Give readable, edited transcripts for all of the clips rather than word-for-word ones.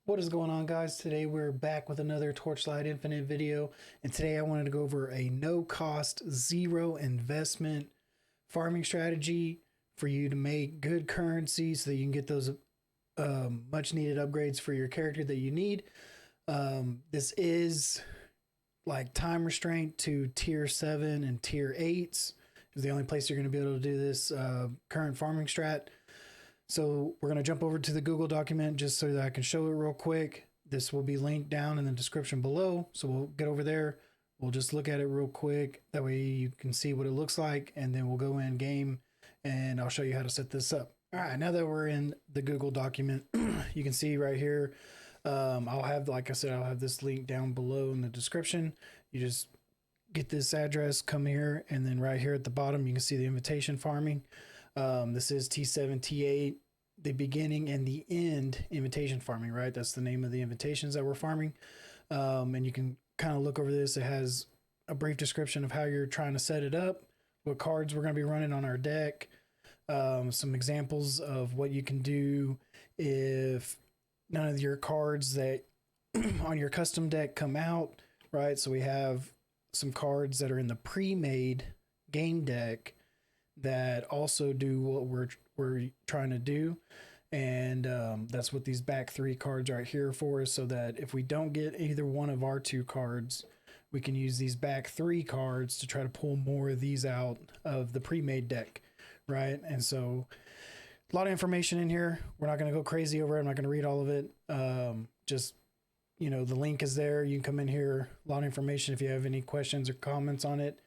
What is going on, guys? Today we're back with another Torchlight Infinite video, and today I wanted to go over a no-cost, zero investment farming strategy for you to make good currency so that you can get those much needed upgrades for your character that you need. This is like time restraint to tier 7 and tier 8s. Is the only place you're going to be able to do this current farming strat. So we're going to jump over to the Google document just so that I can show it real quick. This will be linked down in the description below. So we'll get over there. We'll just look at it real quick. That way you can see what it looks like. And then we'll go in game and I'll show you how to set this up. All right, now that we're in the Google document, you can see right here, I'll have, like I said, I'll have this link down below in the description. You just get this address, come here, and then right here at the bottom, you can see the invitation farming. This is T7, T8, the beginning and the end invitation farming, right? That's the name of the invitations that we're farming. And you can kind of look over this. It has a brief description of how you're trying to set it up, what cards we're going to be running on our deck, some examples of what you can do if none of your cards that on your custom deck come out, right? So we have some cards that are in the pre-made game deck that also do what we're trying to do, and that's what these back 3 cards right here for, is so that if we don't get either one of our 2 cards, we can use these back 3 cards to try to pull more of these out of the pre-made deck, right? And so a lot of information in here. We're not going to go crazy over it. I'm not going to read all of it. Just, you know, the link is there. You can come in here. A lot of information. If you have any questions or comments on it,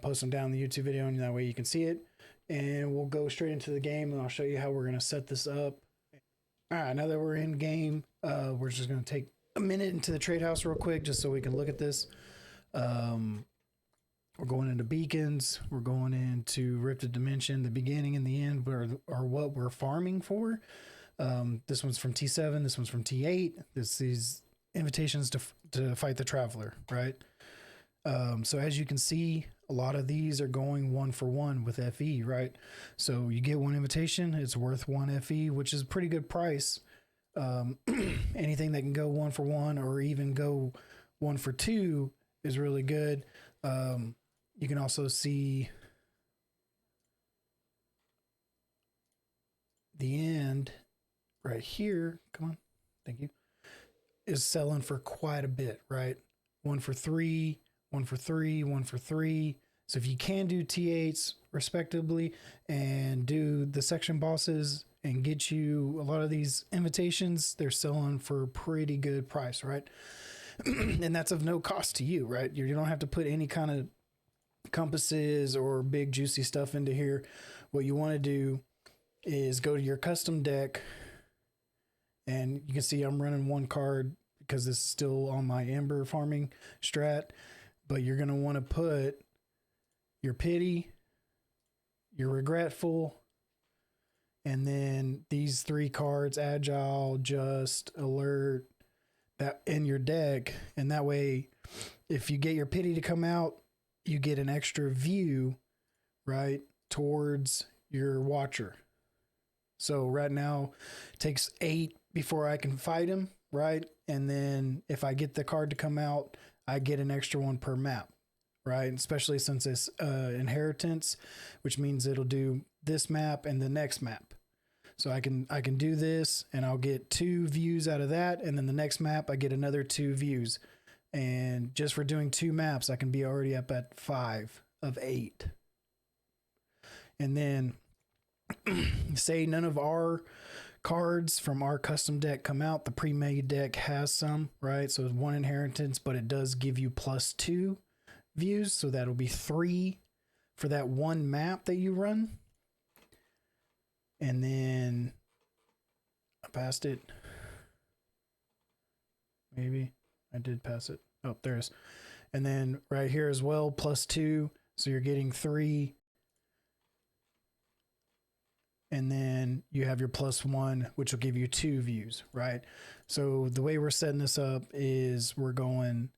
post them down in the YouTube video, and that way you can see it. And we'll go straight into the game, and I'll show you how we're going to set this up. All right, now that we're in game, we're just going to take a minute into the trade house real quick just so we can look at this. We're going into beacons. We're going into Rifted Dimension. The beginning and the end are what we're farming for. This one's from T7. This one's from T8. These invitations to fight the Traveler, right? So as you can see, a lot of these are going 1 for 1 with FE, right? So you get 1 invitation, it's worth 1 FE, which is a pretty good price. Anything that can go 1 for 1 or even go 1 for 2 is really good. You can also see the end right here. Come on. Thank you. Is selling for quite a bit, right? 1 for 3. 1 for 3, 1 for 3. So if you can do T8s respectively and do the section bosses and get you a lot of these invitations, they're selling for a pretty good price, right? And that's of no cost to you, right? You don't have to put any kind of compasses or big juicy stuff into here. What you want to do is go to your custom deck, and you can see I'm running 1 card because this is still on my Ember farming strat. But you're going to want to put your Pity, your Regretful, and then these 3 cards, Agile, Just, Alert, that in your deck. And that way, if you get your Pity to come out, you get an extra view, right, towards your Watcher. So right now, it takes 8 before I can fight him, right? And then if I get the card to come out, I get an extra 1 per map, right? Especially since it's inheritance, which means it'll do this map and the next map. So I can do this, and I'll get 2 views out of that, and then the next map I get another 2 views. And just for doing 2 maps, I can be already up at 5 of 8. And then say none of our cards from our custom deck come out. The pre-made deck has some, right? So it's 1 inheritance, but it does give you +2 views. So that'll be 3 for that 1 map that you run. And then I passed it. Maybe I did pass it. Oh, there's. And then right here as well, +2. So you're getting 3. And then you have your +1, which will give you 2 views, right? So the way we're setting this up is we're going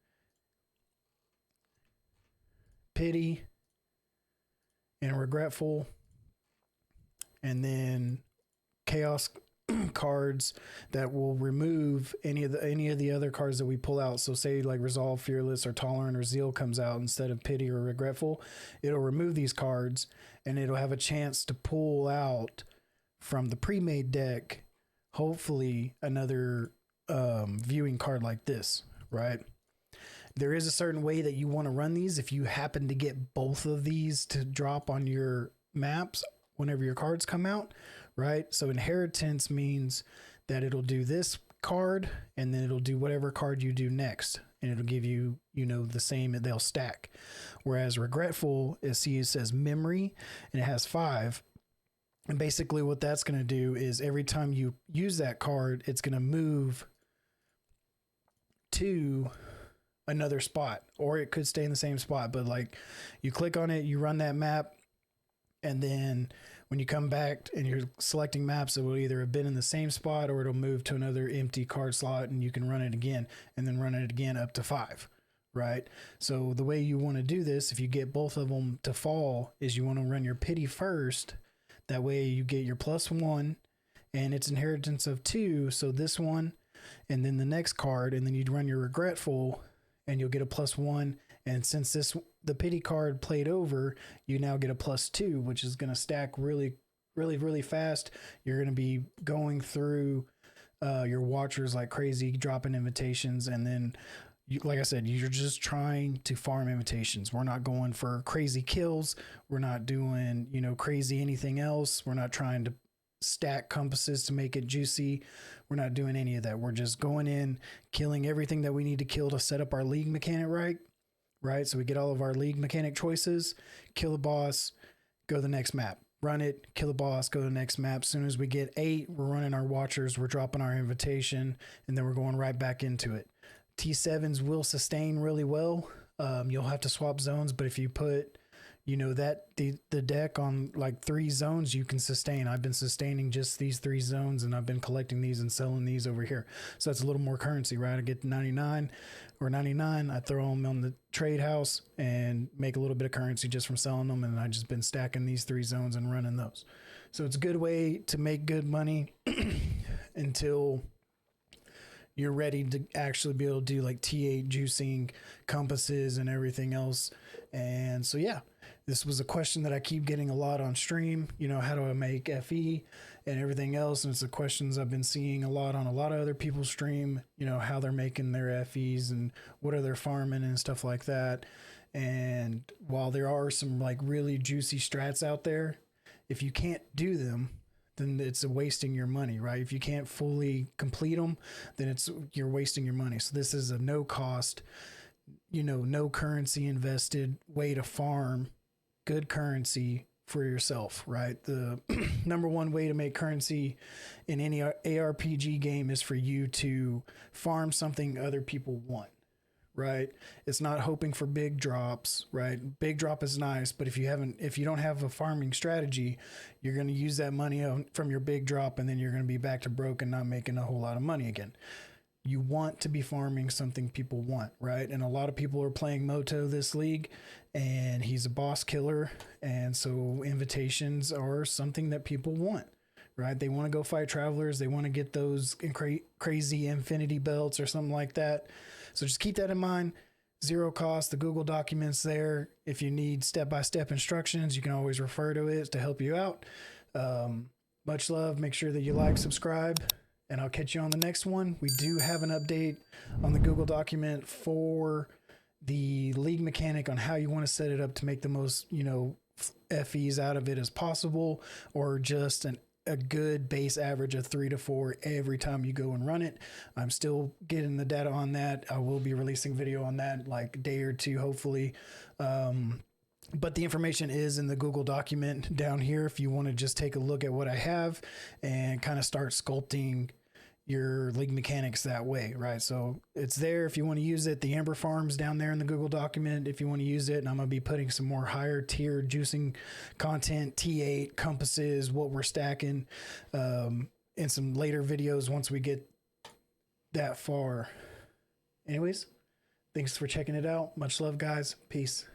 Pity and Regretful, and then Chaos cards that will remove any of the other cards that we pull out. So say like Resolve, Fearless, or Tolerant, or Zeal comes out instead of Pity or Regretful, it'll remove these cards and it'll have a chance to pull out from the pre-made deck, hopefully another viewing card like this, right? There is a certain way that you want to run these. If you happen to get both of these to drop on your maps whenever your cards come out, right? So inheritance means that it'll do this card and then it'll do whatever card you do next, and it'll give you, you know, the same, they'll stack. Whereas regretful is, see, it says memory and it has 5. And basically what that's going to do is every time you use that card, it's going to move to another spot, or it could stay in the same spot. But like you click on it, you run that map, and then when you come back and you're selecting maps, it will either have been in the same spot or it'll move to another empty card slot, and you can run it again and then run it again up to 5, right? So the way you want to do this, if you get both of them to fall, is you want to run your pity first. That way you get your +1 and its inheritance of 2. So this one and then the next card, and then you'd run your regretful and you'll get a +1. And since the pity card played over, you now get a +2, which is going to stack really, really, really fast. You're going to be going through your watchers like crazy, dropping invitations. And then, like I said, you're just trying to farm invitations. We're not going for crazy kills. We're not doing, you know, crazy anything else. We're not trying to stack compasses to make it juicy. We're not doing any of that. We're just going in, killing everything that we need to kill to set up our league mechanic right? So we get all of our league mechanic choices, kill the boss, go to the next map, run it, kill the boss, go to the next map. As soon as we get 8, we're running our watchers, we're dropping our invitation, and then we're going right back into it. T7s will sustain really well. You'll have to swap zones, but if you put, you know, that the deck on like 3 zones, you can sustain. I've been sustaining just these 3 zones, and I've been collecting these and selling these over here. So that's a little more currency, right? I get 99 or 99. I throw them on the trade house and make a little bit of currency just from selling them. And I've just been stacking these 3 zones and running those. So it's a good way to make good money until you're ready to actually be able to do like T8 juicing, compasses, and everything else. And so, yeah, this was a question that I keep getting a lot on stream. You know, how do I make FE and everything else? And it's the questions I've been seeing a lot on a lot of other people's stream, you know, how they're making their FEs and what are they farming and stuff like that. And while there are some like really juicy strats out there, if you can't do them, then it's wasting your money, right? If you can't fully complete them, then you're wasting your money. So this is a no cost, you know, no currency invested way to farm good currency for yourself, right? The number one way to make currency in any ARPG game is for you to farm something other people want, right? It's not hoping for big drops, right? Big drop is nice, but if you don't have a farming strategy, you're going to use that money from your big drop, and then you're going to be back to broke and not making a whole lot of money again. You want to be farming something people want, right? And a lot of people are playing Moto this league, and he's a boss killer, and so invitations are something that people want, right? They want to go fight travelers. They want to get those crazy infinity belts or something like that. So just keep that in mind. 0 cost, the Google documents there. If you need step-by-step instructions, you can always refer to it to help you out. Much love. Make sure that you like, subscribe, and I'll catch you on the next one. We do have an update on the Google document for the league mechanic on how you want to set it up to make the most, you know, FEs out of it as possible, or just a good base average of 3 to 4 every time you go and run it. I'm still getting the data on that. I will be releasing video on that like a day or 2, hopefully. But the information is in the Google document down here if you want to just take a look at what I have and kind of start sculpting your league mechanics that way, right? So it's there if you want to use it. The Amber Farm's down there in the Google document if you want to use it. And I'm going to be putting some more higher tier juicing content, T8, compasses, what we're stacking, in some later videos once we get that far. Anyways, thanks for checking it out. Much love, guys. Peace.